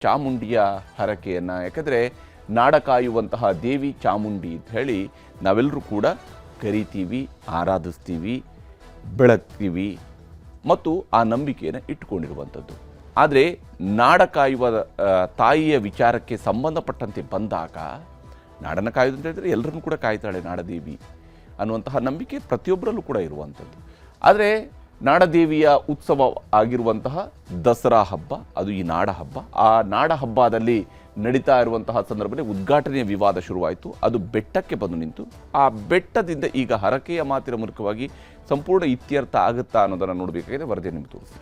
ಚಾಮುಂಡಿಯ ಹರಕೆಯನ್ನು, ಯಾಕಂದರೆ ನಾಡ ಕಾಯುವಂತಹ ದೇವಿ ಚಾಮುಂಡಿ ಅಂತ ಹೇಳಿ ನಾವೆಲ್ಲರೂ ಕೂಡ ಕರಿತೀವಿ, ಆರಾಧಿಸ್ತೀವಿ, ಬೆಳಗ್ತೀವಿ ಮತ್ತು ಆ ನಂಬಿಕೆಯನ್ನು ಇಟ್ಟುಕೊಂಡಿರುವಂಥದ್ದು. ಆದರೆ ನಾಡ ಕಾಯುವ ತಾಯಿಯ ವಿಚಾರಕ್ಕೆ ಸಂಬಂಧಪಟ್ಟಂತೆ ಬಂದಾಗ ನಾಡನ್ನು ಕಾಯೋದು ಅಂತ ಹೇಳಿದರೆ ಎಲ್ಲರನ್ನೂ ಕೂಡ ಕಾಯ್ತಾಳೆ ನಾಡದೇವಿ ಅನ್ನುವಂತಹ ನಂಬಿಕೆ ಪ್ರತಿಯೊಬ್ಬರಲ್ಲೂ ಕೂಡ ಇರುವಂಥದ್ದು. ಆದರೆ ನಾಡದೇವಿಯ ಉತ್ಸವ ಆಗಿರುವಂತಹ ದಸರಾ ಹಬ್ಬ, ಅದು ಈ ನಾಡ ಹಬ್ಬ. ಆ ನಾಡ ಹಬ್ಬದಲ್ಲಿ ನಡೀತಾ ಇರುವಂತಹ ಸಂದರ್ಭದಲ್ಲಿ ಉದ್ಘಾಟನೆಯ ವಿವಾದ ಶುರುವಾಯಿತು. ಅದು ಬೆಟ್ಟಕ್ಕೆ ಬಂದು ನಿಂತು ಆ ಬೆಟ್ಟದಿಂದ ಈಗ ಹರಕೆಯ ಮಾತಿನ ಮೂಲಕವಾಗಿ ಸಂಪೂರ್ಣ ಇತ್ಯರ್ಥ ಆಗುತ್ತಾ ಅನ್ನೋದನ್ನು ನೋಡಬೇಕಾಗಿದೆ. ವರದಿ ನಿಮಗೆ ತೋರಿಸಿ.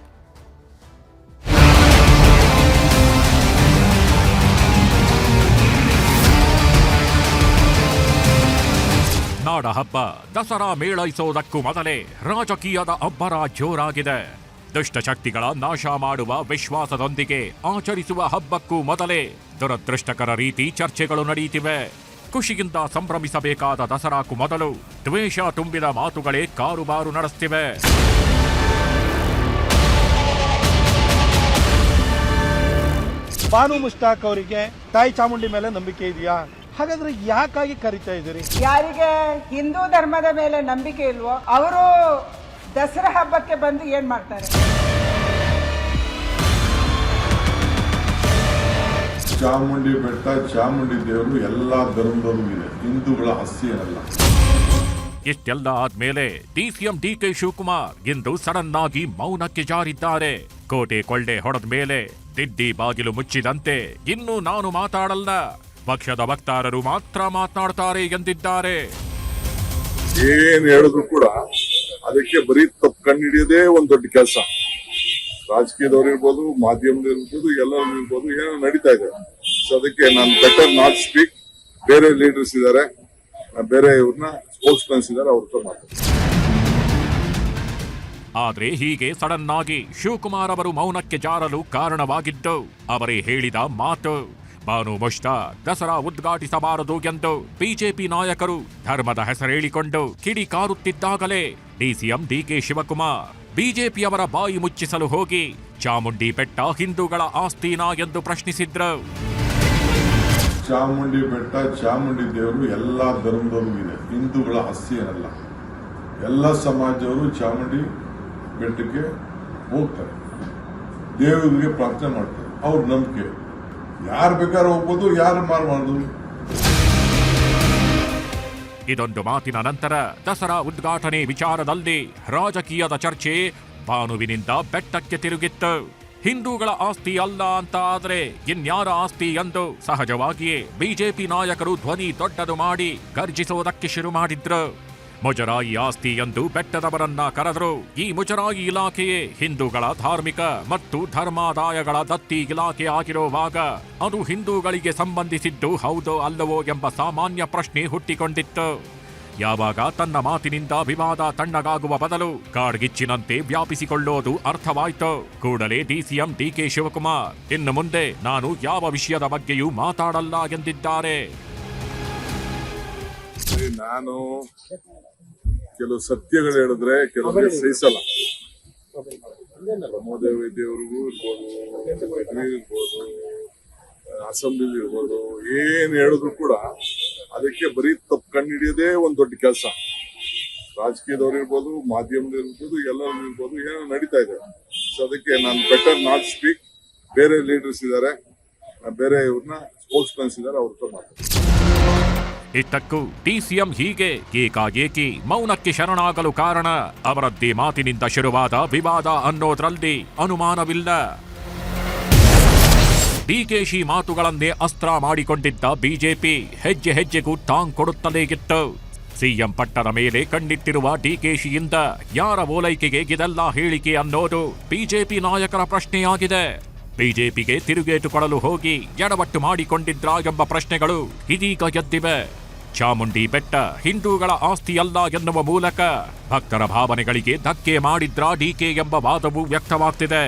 ನಾಡ ಹಬ್ಬ ದಸರಾ ಮೇಳೈಸೋದಕ್ಕೂ ಮೊದಲೇ ರಾಜಕೀಯದ ಅಬ್ಬರ ಜೋರಾಗಿದೆ. ದುಷ್ಟಶಕ್ತಿಗಳ ನಾಶ ಮಾಡುವ ವಿಶ್ವಾಸದೊಂದಿಗೆ ಆಚರಿಸುವ ಹಬ್ಬಕ್ಕೂ ಮೊದಲೇ ದುರದೃಷ್ಟಕರ ರೀತಿ ಚರ್ಚೆಗಳು ನಡೆಯುತ್ತಿವೆ. ಖುಷಿಯಿಂದ ಸಂಭ್ರಮಿಸಬೇಕಾದ ದಸರಾಕ್ಕೂ ಮೊದಲು ದ್ವೇಷ ತುಂಬಿದ ಮಾತುಗಳೇ ಕಾರುಬಾರು ನಡೆಸುತ್ತಿವೆ. ಬಾನು ಮುಷ್ತಾಕ್ ಅವರಿಗೆ ತಾಯಿ ಚಾಮುಂಡಿ ಮೇಲೆ ನಂಬಿಕೆ ಇದೆಯಾ? ಹಾಗಾದ್ರೆ ಯಾಕಾಗಿ ಕರಿತಾ ಇದ್ದೀರಿ? ಯಾರಿಗೆ ಹಿಂದೂ ಧರ್ಮದ ಮೇಲೆ ನಂಬಿಕೆ ಇಲ್ವೋ ಅವರು ದಸರಾ ಹಬ್ಬಕ್ಕೆ ಬಂದು ಏನ್ ಮಾಡ್ತಾರೆ? ಚಾಮುಂಡಿ ಬೆಟ್ಟ, ಚಾಮುಂಡಿ ದೇವರು ಎಲ್ಲಾ ಧರ್ಮದಲ್ಲೂ ಇದೆ, ಹಿಂದೂಗಳ ಆಸ್ತಿ ಏನಲ್ಲ. ಇಷ್ಟೆಲ್ಲ ಆದ್ಮೇಲೆ ಡಿಸಿಎಂ ಡಿಕೆ ಶಿವಕುಮಾರ್ ಇಂದು ಸಡನ್ ಆಗಿ ಮೌನಕ್ಕೆ ಜಾರಿದ್ದಾರೆ. ಕೋಟೆ ಕೊಳ್ಳೆ ಹೊಡೆದ ಮೇಲೆ ದಿಡ್ಡಿ ಬಾಗಿಲು ಮುಚ್ಚಿದಂತೆ ಇನ್ನು ನಾನು ಮಾತಾಡಲ್ಲ, ಪಕ್ಷದ ವಕ್ತಾರರು ಮಾತ್ರ ಮಾತನಾಡ್ತಾರೆ ಎಂದಿದ್ದಾರೆ. ಏನ್ ಹೇಳಿದ್ರು ಕೂಡ ಅದಕ್ಕೆ ಬರೀ ತಪ್ಪು ಕಂಡುಹಿಡಿಯೋದೇ ಒಂದ್ ದೊಡ್ಡ ಕೆಲಸ. ರಾಜಕೀಯದವ್ರು ಇರ್ಬೋದು, ಮಾಧ್ಯಮದವ್ರು ಇರ್ಬೋದು, ಎಲ್ಲರೂ ಇರ್ಬೋದು, ಏನೋ ನಡೀತಾ ಇದೆ. ಸೊ ಅದಕ್ಕೆ ನಾನು ಬೆಟರ್ ನಾಟ್ ಸ್ಪೀಕ್. ಬೇರೆ ಲೀಡರ್ಸ್ ಇದ್ದಾರೆ, ಬೇರೆ ಇವ್ರನ್ನ ಸ್ಪೋಕ್ಸ್ ಪರ್ಸನ್ಸ್ ಇದ್ದಾರೆ, ಅವ್ರ ಮಾತಾಡ್ತಾರೆ. ಆದ್ರೆ ಹೀಗೆ ಸಡನ್ ಆಗಿ ಶಿವಕುಮಾರ್ ಅವರು ಮೌನಕ್ಕೆ ಜಾರಲು ಕಾರಣವಾಗಿದ್ದು ಅವರೇ ಹೇಳಿದ ಮಾತು. ಬಾನು ಮುಷ್ತಾಕ್ ದಸರಾ ಉದ್ಘಾಟಿಸಬಾರದು ಎಂದು ಬಿಜೆಪಿ ನಾಯಕರು ಧರ್ಮದ ಹೆಸರೇಳಿಕೊಂಡು ಕಿಡಿಕಾರುತ್ತಿದ್ದಾಗಲೇ ಡಿಸಿಎಂ ಡಿಕೆ ಶಿವಕುಮಾರ್ ಬಿಜೆಪಿಯವರ ಬಾಯಿ ಮುಚ್ಚಿಸಲು ಹೋಗಿ ಚಾಮುಂಡಿ ಬೆಟ್ಟ ಹಿಂದೂಗಳ ಆಸ್ತಿನಾ ಎಂದು ಪ್ರಶ್ನಿಸಿದ್ರು. ಚಾಮುಂಡಿ ಬೆಟ್ಟ, ಚಾಮುಂಡಿ ದೇವರು ಎಲ್ಲಾ ಧರ್ಮದಲ್ಲೂ ಇದೆ, ಹಿಂದೂಗಳ ಆಸ್ತಿ ಏನಲ್ಲ. ಎಲ್ಲ ಸಮಾಜದವರು ಚಾಮುಂಡಿ ಬೆಟ್ಟಕ್ಕೆ ಹೋಗ್ತಾರೆ, ದೇವರಿಗೆ ಪ್ರಾರ್ಥನೆ ಮಾಡ್ತಾರೆ, ಅವ್ರ ನಂಬಿಕೆ. ಯಾರು ಬೇಕಾದ್ರೂ ಹೋಗ್ಬೋದು, ಯಾರು ಮಾಡಬಾರ್ದು. ಇದೊಂದು ಮಾತಿನ ನಂತರ ದಸರಾ ಉದ್ಘಾಟನೆ ವಿಚಾರದಲ್ಲಿ ರಾಜಕೀಯದ ಚರ್ಚೆ ಭಾನುವಿನಿಂದ ಬೆಟ್ಟಕ್ಕೆ ತಿರುಗಿತ್ತು. ಹಿಂದೂಗಳ ಆಸ್ತಿ ಅಲ್ಲ ಅಂತ ಆದ್ರೆ ಇನ್ಯಾರ ಆಸ್ತಿ ಎಂದು ಸಹಜವಾಗಿಯೇ ಬಿಜೆಪಿ ನಾಯಕರು ಧ್ವನಿ ದೊಡ್ಡದು ಮಾಡಿ ಗರ್ಜಿಸುವುದಕ್ಕೆ ಶುರು ಮಾಡಿದ್ರು. ಮುಜರಾಯಿ ಆಸ್ತಿ ಎಂದು ಬೆಟ್ಟದವರನ್ನ ಕರೆದರು. ಈ ಮುಜರಾಯಿ ಇಲಾಖೆಯೇ ಹಿಂದೂಗಳ ಧಾರ್ಮಿಕ ಮತ್ತು ಧರ್ಮಾದಾಯಗಳ ದತ್ತಿ ಇಲಾಖೆ ಆಗಿರುವಾಗ ಅದು ಹಿಂದೂಗಳಿಗೆ ಸಂಬಂಧಿಸಿದ್ದು ಹೌದೋ ಅಲ್ಲವೋ ಎಂಬ ಸಾಮಾನ್ಯ ಪ್ರಶ್ನೆ ಹುಟ್ಟಿಕೊಂಡಿತ್ತು. ಯಾವಾಗ ತನ್ನ ಮಾತಿನಿಂದ ವಿವಾದ ತಣ್ಣಗಾಗುವ ಬದಲು ಕಾಡ್ಗಿಚ್ಚಿನಂತೆ ವ್ಯಾಪಿಸಿಕೊಳ್ಳೋದು ಅರ್ಥವಾಯ್ತು, ಕೂಡಲೇ ಡಿಸಿಎಂ ಡಿಕೆ ಶಿವಕುಮಾರ್ ಇನ್ನು ಮುಂದೆ ನಾನು ಯಾವ ವಿಷಯದ ಬಗ್ಗೆಯೂ ಮಾತಾಡಲ್ಲ ಎಂದಿದ್ದಾರೆ. ನಾನು ಕೆಲವು ಸತ್ಯಗಳು ಹೇಳಿದ್ರೆ ಕೆಲವರಿಗೆ ಸಹಿಸಲ್ಲ. ಪ್ರಮೋದೇವಿ ದೇವ್ರಿಗೂ ಇರ್ಬೋದು, ಇರ್ಬೋದು, ಅಸೆಂಬ್ಲಿ ಇರ್ಬೋದು, ಏನ್ ಹೇಳಿದ್ರು ಕೂಡ ಅದಕ್ಕೆ ಬರೀ ತಪ್ಪು ಕಂಡುಹಿಡಿಯೋದೇ ಒಂದ್ ದೊಡ್ಡ ಕೆಲಸ. ರಾಜಕೀಯದವ್ರು ಇರ್ಬೋದು, ಮಾಧ್ಯಮದವ್ರು ಇರ್ಬೋದು, ಎಲ್ಲರೂ ಇರ್ಬೋದು, ಏನೋ ನಡೀತಾ ಇದೆ. ಸೊ ಅದಕ್ಕೆ ನಾನು ಬೆಟರ್ ನಾಟ್ ಸ್ಪೀಕ್. ಬೇರೆ ಲೀಡರ್ಸ್ ಇದ್ದಾರೆ, ಬೇರೆ ಇವ್ರನ್ನ ಸ್ಪೋಕ್ಸ್ ಪರ್ಸನ್ಸ್ ಇದ್ದಾರೆ, ಅವ್ರ ಮಾತಾಡ್ತಾರೆ. ಇತ್ತಕ್ಕೂ ಡಿಸಿಎಂ ಹೀಗೆ ಏಕಾಏಕಿ ಮೌನಕ್ಕೆ ಶರಣಾಗಲು ಕಾರಣ ಅವರದ್ದೇ ಮಾತಿನಿಂದ ಶುರುವಾದ ವಿವಾದ ಅನ್ನೋದ್ರಲ್ಲಿ ಅನುಮಾನವಿಲ್ಲ. ಡಿಕೆಶಿ ಮಾತುಗಳನ್ನೇ ಅಸ್ತ್ರ ಮಾಡಿಕೊಂಡಿದ್ದ ಬಿಜೆಪಿ ಹೆಜ್ಜೆ ಹೆಜ್ಜೆಗೂ ಟಾಂಗ್ ಕೊಡುತ್ತಲೇ ಇತ್ತು. ಸಿಎಂ ಪಟ್ಟದ ಮೇಲೆ ಕಣ್ಣಿಟ್ಟಿರುವ ಡಿಕೆಶಿಯಿಂದ ಯಾರ ಓಲೈಕೆಗೆ ಇದೆಲ್ಲ ಹೇಳಿಕೆ ಅನ್ನೋದು ಬಿಜೆಪಿ ನಾಯಕರ ಪ್ರಶ್ನೆಯಾಗಿದೆ. ಬಿಜೆಪಿಗೆ ತಿರುಗೇಟು ಕೊಡಲು ಹೋಗಿ ಎಡವಟ್ಟು ಮಾಡಿಕೊಂಡಿದ್ರಾ ಎಂಬ ಪ್ರಶ್ನೆಗಳು ಇದೀಗ ಎದ್ದಿವೆ. ಚಾಮುಂಡಿ ಬೆಟ್ಟ ಹಿಂದೂಗಳ ಆಸ್ತಿಯಲ್ಲ ಎನ್ನುವ ಮೂಲಕ ಭಕ್ತರ ಭಾವನೆಗಳಿಗೆ ಧಕ್ಕೆ ಮಾಡಿದ್ರಾ ಡಿಕೆ ಎಂಬ ವಾದವೂ ವ್ಯಕ್ತವಾಗ್ತಿದೆ.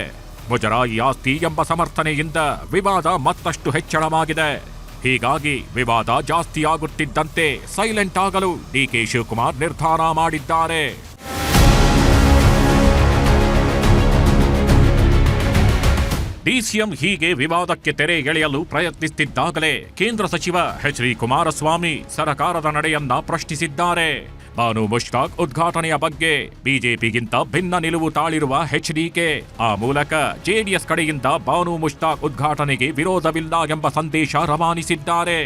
ಮುಜರಾಯಿ ಆಸ್ತಿ ಎಂಬ ಸಮರ್ಥನೆಯಿಂದ ವಿವಾದ ಮತ್ತಷ್ಟು ಹೆಚ್ಚಳವಾಗಿದೆ. ಹೀಗಾಗಿ ವಿವಾದ ಜಾಸ್ತಿಯಾಗುತ್ತಿದ್ದಂತೆ ಸೈಲೆಂಟ್ ಆಗಲು ಡಿಕೆ ಶಿವಕುಮಾರ್ ನಿರ್ಧಾರ ಮಾಡಿದ್ದಾರೆ. ಡಿಸಿಎಂ ಹೀಗೆ ವಿವಾದಕ್ಕೆ ತೆರೆ ಎಳೆಯಲು ಪ್ರಯತ್ನಿಸುತ್ತಿದ್ದಾಗಲೇ ಕೇಂದ್ರ ಸಚಿವ ಎಚ್.ಡಿ. ಕುಮಾರಸ್ವಾಮಿ ಸರ್ಕಾರದ ನಡೆಯನ್ನ ಪ್ರಶ್ನಿಸಿದ್ದಾರೆ. ಬಾನು ಮುಷ್ತಾಕ್ ಉದ್ಘಾಟನೆಯ ಬಗ್ಗೆ ಬಿಜೆಪಿಗಿಂತ ಭಿನ್ನ ನಿಲುವು ತಾಳಿರುವ ಎಚ್ಡಿಕೆ ಆ ಮೂಲಕ ಜೆಡಿಎಸ್ ಕಡೆಯಿಂದ ಬಾನು ಮುಷ್ತಾಕ್ ಉದ್ಘಾಟನೆಗೆ ವಿರೋಧವಿಲ್ಲ ಎಂಬ ಸಂದೇಶ ರವಾನಿಸಿದ್ದಾರೆ.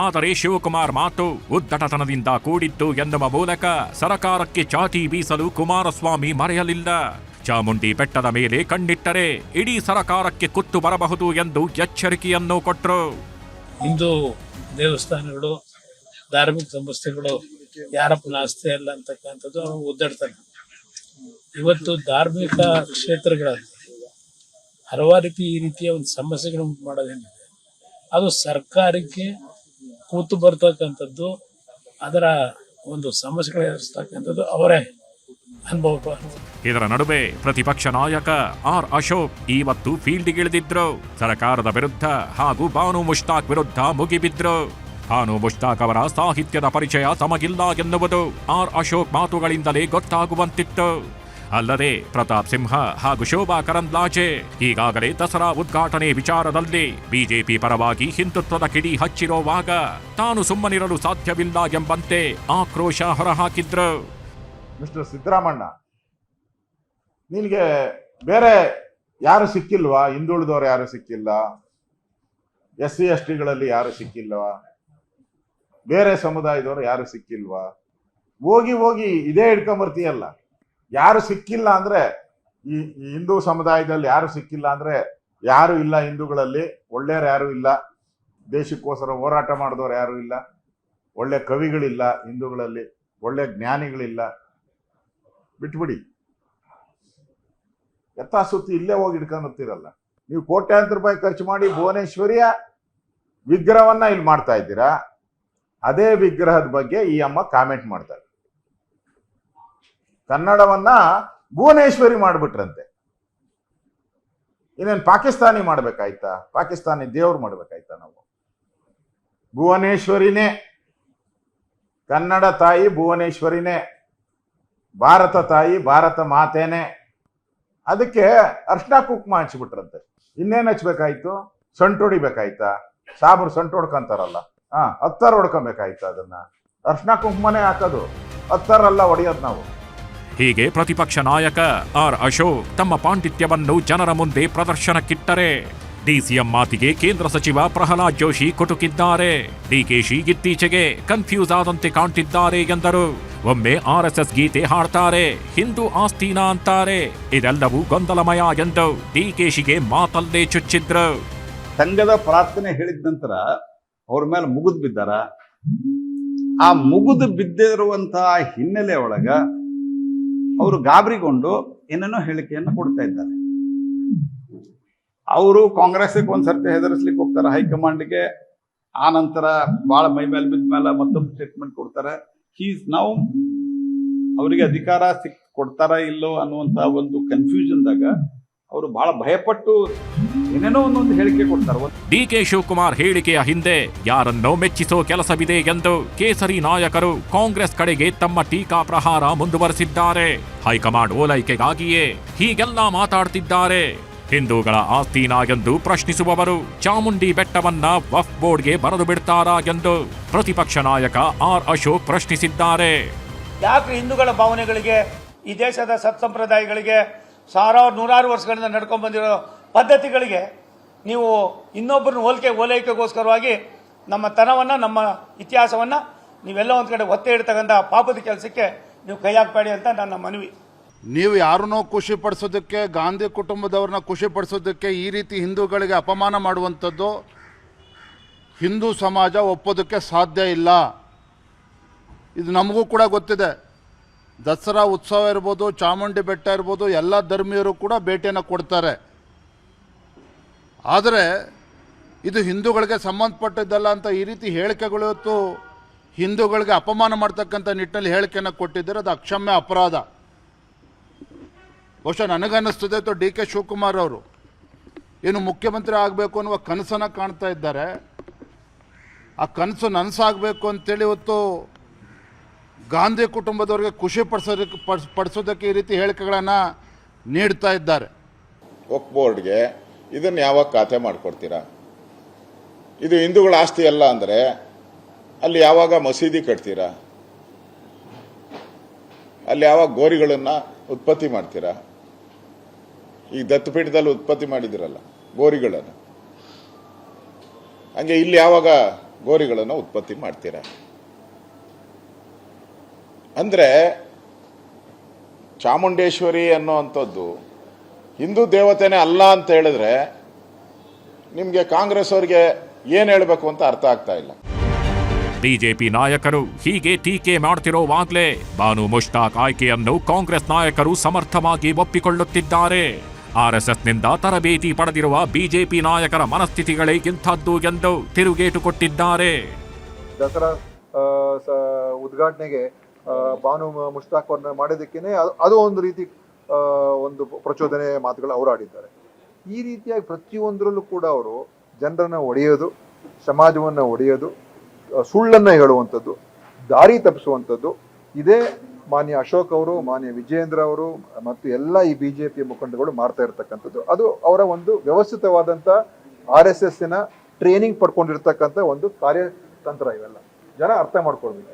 ಆದರೆ ಶಿವಕುಮಾರ್ ಮಾತು ಉದ್ದಟತನದಿಂದ ಕೂಡಿತ್ತು ಎನ್ನುವ ಮೂಲಕ ಸರ್ಕಾರಕ್ಕೆ ಚಾಟಿ ಬೀಸಲು ಕುಮಾರಸ್ವಾಮಿ ಮರೆಯಲಿಲ್ಲ. ಚಾಮುಂಡಿ ಬೆಟ್ಟದ ಮೇಲೆ ಕಣ್ಣಿಟ್ಟರೆ ಇಡೀ ಸರ್ಕಾರಕ್ಕೆ ಕುತ್ತು ಬರಬಹುದು ಎಂದು ಎಚ್ಚರಿಕೆಯನ್ನು ಕೊಟ್ಟರು. ಹಿಂದೂ ದೇವಸ್ಥಾನಗಳು, ಧಾರ್ಮಿಕ ಸಂಸ್ಥೆಗಳು ಯಾರಪ್ಪನ ಆಸ್ತಿ ಅಲ್ಲ ಅಂತಕ್ಕಂಥದ್ದು ಅವರು ಒದ್ದಾಡ್ತಾರೆ. ಇವತ್ತು ಧಾರ್ಮಿಕ ಕ್ಷೇತ್ರಗಳಲ್ಲಿ ಹಲವಾರು ಈ ರೀತಿಯ ಒಂದು ಸಮಸ್ಯೆಗಳನ್ನು ಉಂಟು ಮಾಡೋದೇನಿದೆ ಅದು ಸರ್ಕಾರಕ್ಕೆ ಕೂತು ಬರ್ತಕ್ಕಂಥದ್ದು, ಅದರ ಒಂದು ಸಮಸ್ಯೆಗಳು ಎದುರಿಸ್ತಕ್ಕಂಥದ್ದು ಅವರೇ ಅನುಭವ. ಇದರ ನಡುವೆ ಪ್ರತಿಪಕ್ಷ ನಾಯಕ ಆರ್ ಅಶೋಕ್ ಇವತ್ತು ಫೀಲ್ಡ್ಗಿಳಿದಿದ್ರು. ಸರ್ಕಾರದ ವಿರುದ್ಧ ಹಾಗೂ ಬಾನು ಮುಷ್ತಾಕ್ ವಿರುದ್ಧ ಮುಗಿಬಿದ್ರು. ಬಾನು ಮುಷ್ತಾಕ್ ಅವರ ಸಾಹಿತ್ಯದ ಪರಿಚಯ ತಮಗಿಲ್ಲ ಎನ್ನುವುದು ಆರ್ ಅಶೋಕ್ ಮಾತುಗಳಿಂದಲೇ ಗೊತ್ತಾಗುವಂತಿತ್ತು. ಅಲ್ಲದೆ ಪ್ರತಾಪ್ ಸಿಂಹ ಹಾಗೂ ಶೋಭಾ ಕರಂದ್ಲಾಜೆ ಈಗಾಗಲೇ ದಸರಾ ಉದ್ಘಾಟನೆ ವಿಚಾರದಲ್ಲಿ ಬಿಜೆಪಿ ಪರವಾಗಿ ಹಿಂದುತ್ವದ ಕಿಡಿ ಹಚ್ಚಿರುವಾಗ ತಾನು ಸುಮ್ಮನಿರಲು ಸಾಧ್ಯವಿಲ್ಲ ಎಂಬಂತೆ ಆಕ್ರೋಶ ಹೊರಹಾಕಿದ್ರು. ಮಿಸ್ಟರ್ ಸಿದ್ದರಾಮಣ್ಣ, ನಿನಗೆ ಬೇರೆ ಯಾರು ಸಿಕ್ಕಿಲ್ವಾ? ಹಿಂದುಳಿದವರು ಯಾರು ಸಿಕ್ಕಿಲ್ಲ? SC STಗಳಲ್ಲಿ ಯಾರು ಸಿಕ್ಕಿಲ್ವಾ? ಬೇರೆ ಸಮುದಾಯದವರು ಯಾರು ಸಿಕ್ಕಿಲ್ವಾ? ಹೋಗಿ ಹೋಗಿ ಇದೇ ಹಿಡ್ಕೊಂಬರ್ತೀಯಲ್ಲ. ಯಾರು ಸಿಕ್ಕಿಲ್ಲ ಅಂದ್ರೆ ಈ ಹಿಂದೂ ಸಮುದಾಯದಲ್ಲಿ ಯಾರು ಸಿಕ್ಕಿಲ್ಲ ಅಂದ್ರೆ ಯಾರು ಇಲ್ಲ. ಹಿಂದೂಗಳಲ್ಲಿ ಒಳ್ಳೆಯವ್ರು ಯಾರು ಇಲ್ಲ, ದೇಶಕ್ಕೋಸ್ಕರ ಹೋರಾಟ ಮಾಡಿದವರು ಯಾರು ಇಲ್ಲ, ಒಳ್ಳೆ ಕವಿಗಳಿಲ್ಲ ಹಿಂದೂಗಳಲ್ಲಿ, ಒಳ್ಳೆ ಜ್ಞಾನಿಗಳಿಲ್ಲ. ಬಿಟ್ಬಿಡಿ, ಯಥಾಸುತ್ತಿ ಇಲ್ಲೇ ಹೋಗಿ ಹಿಡ್ಕೊಂಡ್ತಿರಲ್ಲ. ನೀವು ಕೋಟ್ಯಾಂತರ ರೂಪಾಯಿ ಖರ್ಚು ಮಾಡಿ ಭುವನೇಶ್ವರಿಯ ವಿಗ್ರಹವನ್ನ ಇಲ್ಲಿ ಮಾಡ್ತಾ ಇದ್ದೀರಾ. ಅದೇ ವಿಗ್ರಹದ ಬಗ್ಗೆ ಈ ಅಮ್ಮ ಕಾಮೆಂಟ್ ಮಾಡ್ತಾರೆ. ಕನ್ನಡವನ್ನ ಭುವನೇಶ್ವರಿ ಮಾಡ್ಬಿಟ್ರಂತೆ. ಇನ್ನೇನು ಪಾಕಿಸ್ತಾನಿ ಮಾಡ್ಬೇಕಾಯ್ತಾ? ಪಾಕಿಸ್ತಾನಿ ದೇವ್ರು ಮಾಡ್ಬೇಕಾಯ್ತಾ? ನಾವು ಭುವನೇಶ್ವರಿನೇ, ಕನ್ನಡ ತಾಯಿ ಭುವನೇಶ್ವರಿನೇ, ಭಾರತ ತಾಯಿ ಭಾರತ ಮಾತೇನೆ. ಅದಕ್ಕೆ ಅರ್ಶಿನ ಕುಂಕುಮ ಹಚ್ಬಿಟ್ರಂತೆ. ಇನ್ನೇನು ಹಚ್ಬೇಕಾಯ್ತು? ಸೊಂಟು ಹೊಡಿಬೇಕಾಯ್ತಾ? ಸಾಬ್ರು ಸೊಂಟು ಹೊಡ್ಕೊಂತಾರಲ್ಲ, ಹತ್ತಾರ ಹೊಡ್ಕೊಬೇಕಾಯ್ತು. ಅದನ್ನ ಅರ್ಶಿನ ಕುಂಕುಮನೇ ಹಾಕೋದು, ಹತ್ತಾರಲ್ಲ ಹೊಡೆಯೋದು ನಾವು. ಹೀಗೆ ಪ್ರತಿಪಕ್ಷ ನಾಯಕ ಆರ್ ಅಶೋಕ್ ತಮ್ಮ ಪಾಂಡಿತ್ಯವನ್ನು ಜನರ ಮುಂದೆ ಪ್ರದರ್ಶನಕ್ಕಿಟ್ಟರೆ ಡಿಸಿಎಂ ಮಾತಿಗೆ ಕೇಂದ್ರ ಸಚಿವ ಪ್ರಹ್ಲಾದ್ ಜೋಶಿ ಕುಟುಕಿದ್ದಾರೆ. ಡಿಕೆಶಿ ಇತ್ತೀಚೆಗೆ ಕನ್ಫ್ಯೂಸ್ ಆದಂತೆ ಕಾಣ್ತಿದ್ದಾರೆ ಎಂದರು. ಒಮ್ಮೆ RSS ಗೀತೆ ಹಾಡ್ತಾರೆ, ಹಿಂದೂ ಆಸ್ತಿನ ಅಂತಾರೆ. ಇದೆಲ್ಲವೂ ಗೊಂದಲಮಯ ಎಂದು ಡಿಕೆಶಿಗೆ ಮಾತಲ್ಲೇ ಚುಚ್ಚಿದ್ರು. ಸಂಘದ ಪ್ರಾರ್ಥನೆ ಹೇಳಿದ ನಂತರ ಅವ್ರ ಮೇಲೆ ಮುಗಿದು ಬಿದ್ದಾರ. ಆ ಮುಗಿದು ಬಿದ್ದಿರುವಂತಹ ಹಿನ್ನೆಲೆ ಒಳಗ ಅವರು ಗಾಬರಿಗೊಂಡು ಏನೇನೋ ಹೇಳಿಕೆಯನ್ನು ಕೊಡ್ತಾ ಇದ್ದಾರೆ. ಅವರು ಕಾಂಗ್ರೆಸ್ಗೆ ಒಂದ್ಸರ್ತಿ ಹೆದರಿಸ್ಲಿಕ್ಕೆ ಹೋಗ್ತಾರೆ ಹೈಕಮಾಂಡ್ಗೆ. ಆ ನಂತರ ಬಹಳ ಮೈ ಮೇಲೆ ಬಿದ್ದ ಮೇಲೆ ಮತ್ತೊಂದು ಸ್ಟೇಟ್ಮೆಂಟ್ ಕೊಡ್ತಾರೆ. ನಾವು ಅವರಿಗೆ ಅಧಿಕಾರ ಕೊಡ್ತಾರ ಇಲ್ಲೋ ಅನ್ನುವಂತ ಒಂದು ಕನ್ಫ್ಯೂಷನ್ದಾಗ ಅವರು ಬಹಳ ಭಯಪಟ್ಟು ಏನೇನೋ ಒಂದೊಂದು ಹೇಳಿಕೆ ಕೊಡ್ತಾರೆ. ಡಿಕೆ ಶಿವಕುಮಾರ್ ಹೇಳಿಕೆಯ ಹಿಂದೆ ಯಾರನ್ನೋ ಮೆಚ್ಚಿಸೋ ಕೆಲಸವಿದೆ ಎಂದು ಕೇಸರಿ ನಾಯಕರು ಕಾಂಗ್ರೆಸ್ ಕಡೆಗೆ ತಮ್ಮ ಟೀಕಾ ಪ್ರಹಾರ ಮುಂದುವರೆಸಿದ್ದಾರೆ. ಹೈಕಮಾಂಡ್ ಓಲೈಕೆಗಾಗಿಯೇ ಹೀಗೆಲ್ಲ ಮಾತಾಡ್ತಿದ್ದಾರೆ. ಹಿಂದೂಗಳ ಆಸ್ತಿನಾ ಎಂದು ಪ್ರಶ್ನಿಸುವವರು ಚಾಮುಂಡಿ ಬೆಟ್ಟವನ್ನ ವಕ್ಫ್ ಬೋರ್ಡ್ಗೆ ಬರೆದು ಬಿಡ್ತಾರಾ ಎಂದು ಪ್ರತಿಪಕ್ಷ ನಾಯಕ ಆರ್ ಅಶೋಕ್ ಪ್ರಶ್ನಿಸಿದ್ದಾರೆ. ಯಾಕೆ ಹಿಂದೂಗಳ ಭಾವನೆಗಳಿಗೆ, ಈ ದೇಶದ ಸತ್ಸಂಪ್ರದಾಯಗಳಿಗೆ, ನೂರಾರು ವರ್ಷಗಳಿಂದ ನಡ್ಕೊಂಡು ಬಂದಿರೋ ಪದ್ಧತಿಗಳಿಗೆ ನೀವು ಇನ್ನೊಬ್ಬರನ್ನ ಓಲೈಕೆಗೋಸ್ಕರವಾಗಿ ನಮ್ಮ ತನವನ್ನು, ನಮ್ಮ ಇತಿಹಾಸವನ್ನು ನೀವೆಲ್ಲ ಒಂದು ಕಡೆ ಒತ್ತೆ ಇಡ್ತಕ್ಕಂಥ ಪಾಪದ ಕೆಲಸಕ್ಕೆ ನೀವು ಕೈ ಹಾಕಬೇಡಿ ಅಂತ ನನ್ನ ಮನವಿ. ನೀವು ಯಾರನ್ನೋ ಖುಷಿ ಪಡಿಸೋದಕ್ಕೆ, ಗಾಂಧಿ ಕುಟುಂಬದವ್ರನ್ನ ಖುಷಿ ಪಡಿಸೋದಕ್ಕೆ ಈ ರೀತಿ ಹಿಂದೂಗಳಿಗೆ ಅಪಮಾನ ಮಾಡುವಂಥದ್ದು ಹಿಂದೂ ಸಮಾಜ ಒಪ್ಪೋದಕ್ಕೆ ಸಾಧ್ಯ ಇಲ್ಲ. ಇದು ನಮಗೂ ಕೂಡ ಗೊತ್ತಿದೆ. ದಸರಾ ಉತ್ಸವ ಇರ್ಬೋದು, ಚಾಮುಂಡಿ ಬೆಟ್ಟ ಇರ್ಬೋದು, ಎಲ್ಲ ಧರ್ಮೀಯರು ಕೂಡ ಭೇಟಿಯನ್ನು ಕೊಡ್ತಾರೆ. ಆದರೆ ಇದು ಹಿಂದೂಗಳಿಗೆ ಸಂಬಂಧಪಟ್ಟಿದ್ದಲ್ಲ ಅಂತ ಈ ರೀತಿ ಹೇಳಿಕೆಗಳು ಇವತ್ತು ಹಿಂದೂಗಳಿಗೆ ಅಪಮಾನ ಮಾಡ್ತಕ್ಕಂಥ ನಿಟ್ಟಿನಲ್ಲಿ ಹೇಳಿಕೆಯನ್ನು ಕೊಟ್ಟಿದ್ದಾರೆ. ಅದು ಅಕ್ಷಮ್ಯ ಅಪರಾಧ. ಬಹುಶಃ ನನಗನ್ನಿಸ್ತದೆ ಅಥವಾ DK ಶಿವಕುಮಾರ್ ಅವರು ಏನು ಮುಖ್ಯಮಂತ್ರಿ ಆಗಬೇಕು ಅನ್ನುವ ಕನಸನ್ನು ಕಾಣ್ತಾ ಇದ್ದಾರೆ. ಆ ಕನಸು ನನಸಾಗಬೇಕು ಅಂತೇಳಿ ಇವತ್ತು ಗಾಂಧಿ ಕುಟುಂಬದವರಿಗೆ ಖುಷಿ ಪಡಿಸೋದಕ್ಕೆ ಈ ರೀತಿ ಹೇಳಿಕೆಗಳನ್ನು ನೀಡ್ತಾ ಇದ್ದಾರೆ. ವಕ್ಫ್ ಬೋರ್ಡ್ಗೆ ಇದನ್ನು ಯಾವಾಗ ಖಾತೆ ಮಾಡಿಕೊಡ್ತೀರಾ? ಇದು ಹಿಂದೂಗಳ ಆಸ್ತಿ ಅಲ್ಲ ಅಂದರೆ ಅಲ್ಲಿ ಯಾವಾಗ ಮಸೀದಿ ಕಟ್ತೀರಾ? ಅಲ್ಲಿ ಯಾವಾಗ ಗೋರಿಗಳನ್ನು ಉತ್ಪತ್ತಿ ಮಾಡ್ತೀರಾ? ಈ ದತ್ತಪೀಠದಲ್ಲಿ ಉತ್ಪತ್ತಿ ಮಾಡಿದಿರಲ್ಲ ಗೋರಿಗಳನ್ನು, ಹಂಗೆ ಇಲ್ಲಿ ಯಾವಾಗ ಗೋರಿಗಳನ್ನು ಉತ್ಪತ್ತಿ ಮಾಡ್ತೀರಾ? ಅಂದರೆ ಚಾಮುಂಡೇಶ್ವರಿ ಅನ್ನೋವಂಥದ್ದು ಹಿಂದೂ ದೇವತೆನೇ ಅಲ್ಲ ಅಂತ ಹೇಳಿದ್ರೆ ನಿಮಗೆ ಕಾಂಗ್ರೆಸ್ ಅವರಿಗೆ ಏನು ಹೇಳಬೇಕು ಅಂತ ಅರ್ಥ ಆಗ್ತಾ ಇಲ್ಲ. ಬಿಜೆಪಿ ನಾಯಕರು ಹೀಗೆ ಟೀಕೆ ಮಾಡ್ತಿರೋವಾಗ್ಲೇ ಬಾನು ಮುಷ್ತಾಕ್ ಆಯ್ಕೆಯನ್ನು ಕಾಂಗ್ರೆಸ್ ನಾಯಕರು ಸಮರ್ಥವಾಗಿ ಒಪ್ಪಿಕೊಳ್ಳುತ್ತಿದ್ದಾರೆ. ಆರ್ಎಸ್ಎಸ್ನಿಂದ ತರಬೇತಿ ಪಡೆದಿರುವ ಬಿಜೆಪಿ ನಾಯಕರ ಮನಸ್ಥಿತಿಗಳೇ ಇಂಥದ್ದು ಎಂದು ತಿರುಗೇಟು ಕೊಟ್ಟಿದ್ದಾರೆ. ದಸರಾ ಉದ್ಘಾಟನೆಗೆ ಬಾನು ಮುಷ್ತಾಕ್ ಅವ್ರನ್ನ ಮಾಡೋದಕ್ಕೇನೆ ಅದು ಒಂದು ರೀತಿ ಒಂದು ಪ್ರಚೋದನೆ ಮಾತುಗಳು ಅವರು ಆಡಿದ್ದಾರೆ. ಈ ರೀತಿಯಾಗಿ ಪ್ರತಿಯೊಂದರಲ್ಲೂ ಕೂಡ ಅವರು ಜನರನ್ನ ಒಡೆಯೋದು, ಸಮಾಜವನ್ನು ಒಡೆಯೋದು, ಸುಳ್ಳನ್ನು ಹೇಳುವಂಥದ್ದು, ದಾರಿ ತಪ್ಪಿಸುವಂಥದ್ದು, ಇದೇ ಮಾನ್ಯ ಅಶೋಕ್ ಅವರು, ಮಾನ್ಯ ವಿಜಯೇಂದ್ರ ಅವರು ಮತ್ತು ಎಲ್ಲ ಈ ಬಿಜೆಪಿ ಮುಖಂಡಗಳು ಮಾಡ್ತಾ ಇರತಕ್ಕಂಥದ್ದು. ಅದು ಅವರ ಒಂದು ವ್ಯವಸ್ಥಿತವಾದಂಥ RSSನ ಟ್ರೈನಿಂಗ್ ಪಡ್ಕೊಂಡಿರ್ತಕ್ಕಂಥ ಒಂದು ಕಾರ್ಯತಂತ್ರ. ಇವೆಲ್ಲ ಜನ ಅರ್ಥ ಮಾಡ್ಕೊಳ್ಬೇಕು.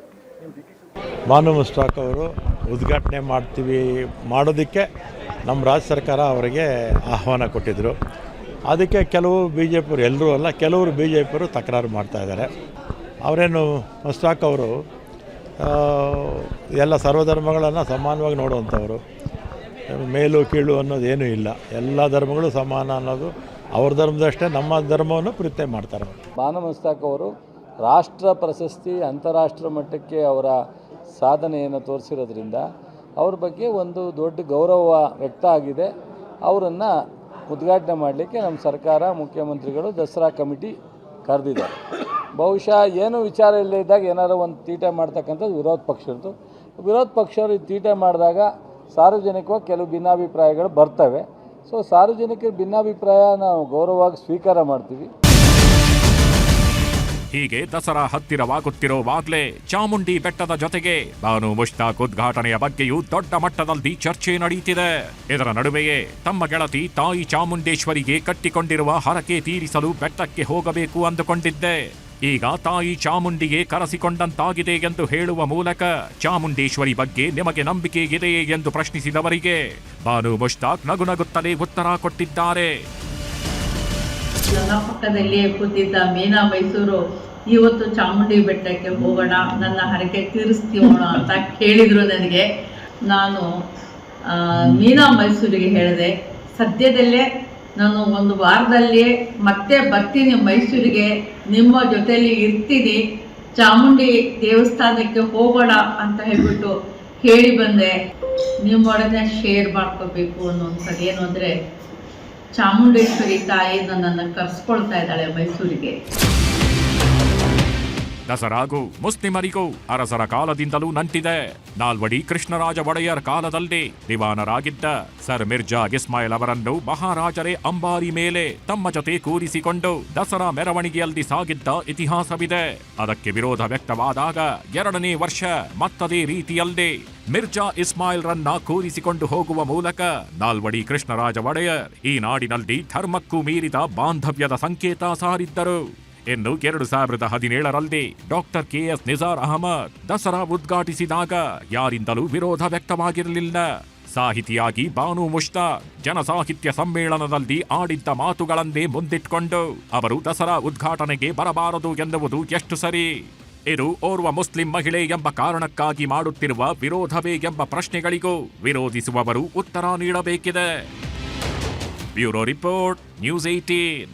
ಬಾನು ಮುಷ್ತಾಕ್ ಅವರು ಉದ್ಘಾಟನೆ ಮಾಡೋದಕ್ಕೆ ನಮ್ಮ ರಾಜ್ಯ ಸರ್ಕಾರ ಅವರಿಗೆ ಆಹ್ವಾನ ಕೊಟ್ಟಿದ್ದರು. ಅದಕ್ಕೆ ಕೆಲವು ಬಿ ಜೆ ಪಿಯವರು, ಎಲ್ಲರೂ ಅಲ್ಲ, ಕೆಲವರು ಬಿ ಜೆ ಪಿಯವರು ತಕರಾರು ಮಾಡ್ತಾಯಿದ್ದಾರೆ. ಅವರೇನು ಮುಷ್ತಾಕ್ ಅವರು ಎಲ್ಲ ಸರ್ವಧರ್ಮಗಳನ್ನು ಸಮಾನವಾಗಿ ನೋಡುವಂಥವರು, ಮೇಲು ಕೀಳು ಅನ್ನೋದೇನೂ ಇಲ್ಲ, ಎಲ್ಲ ಧರ್ಮಗಳು ಸಮಾನ ಅನ್ನೋದು ಅವ್ರ ಧರ್ಮದಷ್ಟೇ ನಮ್ಮ ಧರ್ಮವನ್ನು ಪ್ರೀತಿ ಮಾಡ್ತಾರೆ. ಬಾನು ಮುಷ್ತಾಕ್ ಅವರು ರಾಷ್ಟ್ರ ಪ್ರಶಸ್ತಿ, ಅಂತಾರಾಷ್ಟ್ರ ಮಟ್ಟಕ್ಕೆ ಅವರ ಸಾಧನೆಯನ್ನು ತೋರಿಸಿರೋದ್ರಿಂದ ಅವ್ರ ಬಗ್ಗೆ ಒಂದು ದೊಡ್ಡ ಗೌರವ ವ್ಯಕ್ತ ಆಗಿದೆ. ಅವರನ್ನು ಉದ್ಘಾಟನೆ ಮಾಡಲಿಕ್ಕೆ ನಮ್ಮ ಸರ್ಕಾರ, ಮುಖ್ಯಮಂತ್ರಿಗಳು ದಸರಾ ಕಮಿಟಿ ಕರೆದಿದ್ದಾರೆ. ಬಹುಶಃ ಏನು ವಿಚಾರ ಇಲ್ಲದಿದ್ದಾಗ ಏನಾರು ಒಂದು ತೀಟೆ ಮಾಡ್ತಕ್ಕಂಥದ್ದು ವಿರೋಧ ಪಕ್ಷದ್ದು. ವಿರೋಧ ಪಕ್ಷವರು ಈ ತೀಟೆ ಮಾಡಿದಾಗ ಸಾರ್ವಜನಿಕವಾಗಿ ಕೆಲವು ಭಿನ್ನಾಭಿಪ್ರಾಯಗಳು ಬರ್ತವೆ. ಸೊ ಸಾರ್ವಜನಿಕರ ಭಿನ್ನಾಭಿಪ್ರಾಯ ನಾವು ಗೌರವವಾಗಿ ಸ್ವೀಕಾರ ಮಾಡ್ತೀವಿ. ಹೀಗೆ ದಸರಾ ಹತ್ತಿರವಾಗುತ್ತಿರೋವಾಗಲೇ ಚಾಮುಂಡಿ ಬೆಟ್ಟದ ಜೊತೆಗೆ ಬಾನು ಮುಷ್ತಾಕ್ ಉದ್ಘಾಟನೆಯ ಬಗ್ಗೆಯೂ ದೊಡ್ಡ ಮಟ್ಟದಲ್ಲಿ ಚರ್ಚೆ ನಡೆಯುತ್ತಿದೆ. ಇದರ ನಡುವೆಯೇ ತಮ್ಮ ಗೆಳತಿ ತಾಯಿ ಚಾಮುಂಡೇಶ್ವರಿಗೆ ಕಟ್ಟಿಕೊಂಡಿರುವ ಹರಕೆ ತೀರಿಸಲು ಬೆಟ್ಟಕ್ಕೆ ಹೋಗಬೇಕು ಅಂದುಕೊಂಡಿದ್ದೆ. ಈಗ ತಾಯಿ ಚಾಮುಂಡಿಗೆ ಕರೆಸಿಕೊಂಡಂತಾಗಿದೆ ಎಂದು ಹೇಳುವ ಮೂಲಕ ಚಾಮುಂಡೇಶ್ವರಿ ಬಗ್ಗೆ ನಿಮಗೆ ನಂಬಿಕೆ ಇದೆಯೇ ಎಂದು ಪ್ರಶ್ನಿಸಿದವರಿಗೆ ಬಾನು ಮುಷ್ತಾಕ್ ನಗುನಗುತ್ತಲೇ ಉತ್ತರ ಕೊಟ್ಟಿದ್ದಾರೆ. ನನ್ನ ಪಕ್ಕದಲ್ಲಿಯೇ ಕೂತಿದ್ದ ಮೀನಾ ಮೈಸೂರು ಇವತ್ತು ಚಾಮುಂಡಿ ಬೆಟ್ಟಕ್ಕೆ ಹೋಗೋಣ, ನನ್ನ ಹರಕೆ ತೀರಿಸ್ತೀವೋಣ ಅಂತ ಕೇಳಿದ್ರು ನನಗೆ. ನಾನು ಮೀನಾ ಮೈಸೂರಿಗೆ ಹೇಳಿದೆ, ಸದ್ಯದಲ್ಲೇ ನಾನು ಒಂದು ವಾರದಲ್ಲಿ ಮತ್ತೆ ಬರ್ತೀನಿ ಮೈಸೂರಿಗೆ, ನಿಮ್ಮ ಜೊತೆಯಲ್ಲಿ ಇರ್ತೀನಿ, ಚಾಮುಂಡಿ ದೇವಸ್ಥಾನಕ್ಕೆ ಹೋಗೋಣ ಅಂತ ಹೇಳ್ಬಿಟ್ಟು ಹೇಳಿ ಬಂದೆ. ನಿಮ್ಮೊಡನೆ ಶೇರ್ ಮಾಡ್ಕೋಬೇಕು ಅನ್ನೋಂಥದ್ದು ಏನು ಅಂದರೆ, ಚಾಮುಂಡೇಶ್ವರಿ ತಾಯಿ ನನ್ನನ್ನು ಕರೆಸ್ಕೊಳ್ತಾ ಇದ್ದಾಳೆ ಮೈಸೂರಿಗೆ. ದಸರಾಗೂ ಮುಸ್ಲಿಮರಿಗೂ ಅರಸರ ಕಾಲದಿಂದಲೂ ನಂಟಿದೆ. ನಾಲ್ವಡಿ ಕೃಷ್ಣರಾಜ ಒಡೆಯರ್ ಕಾಲದಲ್ಲಿ ದಿವಾನರಾಗಿದ್ದ ಸರ್ ಮಿರ್ಜಾ ಇಸ್ಮಾಯಿಲ್ ಅವರನ್ನು ಮಹಾರಾಜರೇ ಅಂಬಾರಿ ಮೇಲೆ ತಮ್ಮ ಜೊತೆ ಕೂರಿಸಿಕೊಂಡು ದಸರಾ ಮೆರವಣಿಗೆಯಲ್ಲಿ ಸಾಗಿದ್ದ ಇತಿಹಾಸವಿದೆ. ಅದಕ್ಕೆ ವಿರೋಧ ವ್ಯಕ್ತವಾದಾಗ 2ನೇ ವರ್ಷ ಮತ್ತದೇ ರೀತಿಯಲ್ಲಿ ಮಿರ್ಜಾ ಇಸ್ಮಾಯಿಲ್ ರನ್ನ ಕೂರಿಸಿಕೊಂಡು ಹೋಗುವ ಮೂಲಕ ನಾಲ್ವಡಿ ಕೃಷ್ಣರಾಜ ಒಡೆಯರ್ ಈ ನಾಡಿನಲ್ಲಿ ಧರ್ಮಕ್ಕೂ ಮೀರಿದ ಬಾಂಧವ್ಯದ ಸಂಕೇತ ಸಾರಿದ್ದರು. ಇನ್ನು 2017ರಲ್ಲಿ ಡಾಕ್ಟರ್ KS ನಿಜಾರ್ ಅಹಮದ್ ದಸರಾ ಉದ್ಘಾಟಿಸಿದಾಗ ಯಾರಿಂದಲೂ ವಿರೋಧ ವ್ಯಕ್ತವಾಗಿರಲಿಲ್ಲ. ಸಾಹಿತಿಯಾಗಿ ಬಾನು ಮುಷ್ತಾಕ್ ಜನಸಾಹಿತ್ಯ ಸಮ್ಮೇಳನದಲ್ಲಿ ಆಡಿದ್ದ ಮಾತುಗಳನ್ನೇ ಮುಂದಿಟ್ಕೊಂಡು ಅವರು ದಸರಾ ಉದ್ಘಾಟನೆಗೆ ಬರಬಾರದು ಎನ್ನುವುದು ಎಷ್ಟು ಸರಿ? ಇದು ಓರ್ವ ಮುಸ್ಲಿಂ ಮಹಿಳೆ ಎಂಬ ಕಾರಣಕ್ಕಾಗಿ ಮಾಡುತ್ತಿರುವ ವಿರೋಧವೇ ಎಂಬ ಪ್ರಶ್ನೆಗಳಿಗೂ ವಿರೋಧಿಸುವವರು ಉತ್ತರ ನೀಡಬೇಕಿದೆ. Bureau report, news 18.